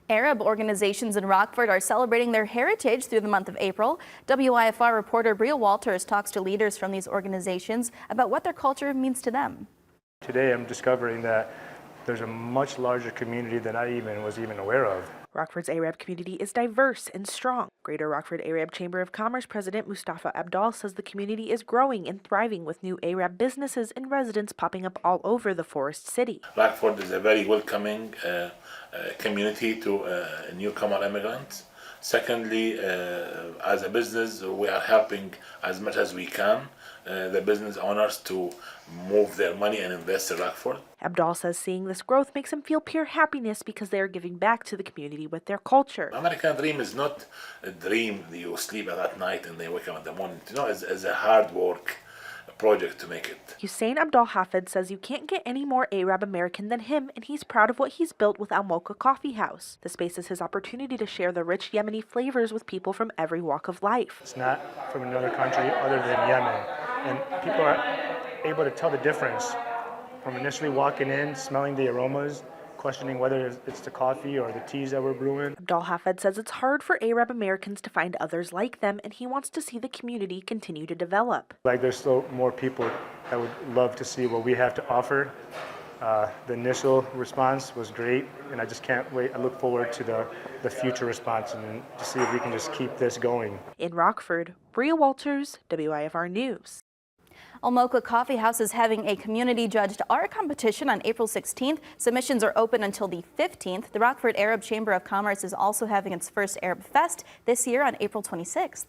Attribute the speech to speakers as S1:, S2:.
S1: Arab organizations in Rockford are celebrating their heritage through the month of April. WIFR reporter Bria Walters talks to leaders from these organizations about what their culture means to them.
S2: Today I'm discovering that there's a much larger community than I was even aware of.
S3: Rockford's Arab community is diverse and strong. Greater Rockford Arab Chamber of Commerce President Mustafa Abdal says the community is growing and thriving with new Arab businesses and residents popping up all over the Forest City.
S4: Rockford is a very welcoming community to newcomer immigrants. Secondly, as a business, we are helping as much as we can the business owners to move their money and invest in Rockford.
S3: Abdal says seeing this growth makes him feel pure happiness because they are giving back to the community with their culture.
S4: American dream is not a dream that you sleep at night and they wake up in the morning. You know, it's a hard work project to make it.
S3: Hussein Abdul Hafid says you can't get any more Arab American than him, and he's proud of what he's built with Al Mocha Coffee House. The space is his opportunity to share the rich Yemeni flavors with people from every walk of life.
S2: It's not from another country other than Yemen, and people are able to tell the difference from initially walking in, smelling the aromas, questioning whether it's the coffee or the teas that we're brewing.
S3: Abdul Hafid says it's hard for Arab Americans to find others like them, and he wants to see the community continue to develop.
S2: Like, there's still more people that would love to see what we have to offer. The initial response was great, and I just can't wait. I look forward to the future response and to see if we can just keep this going.
S3: In Rockford, Bria Walters, WIFR News.
S1: Al Mocha Coffee House is having a community-judged art competition on April 16th. Submissions are open until the 15th. The Rockford Arab Chamber of Commerce is also having its first Arab Fest this year on April 26th.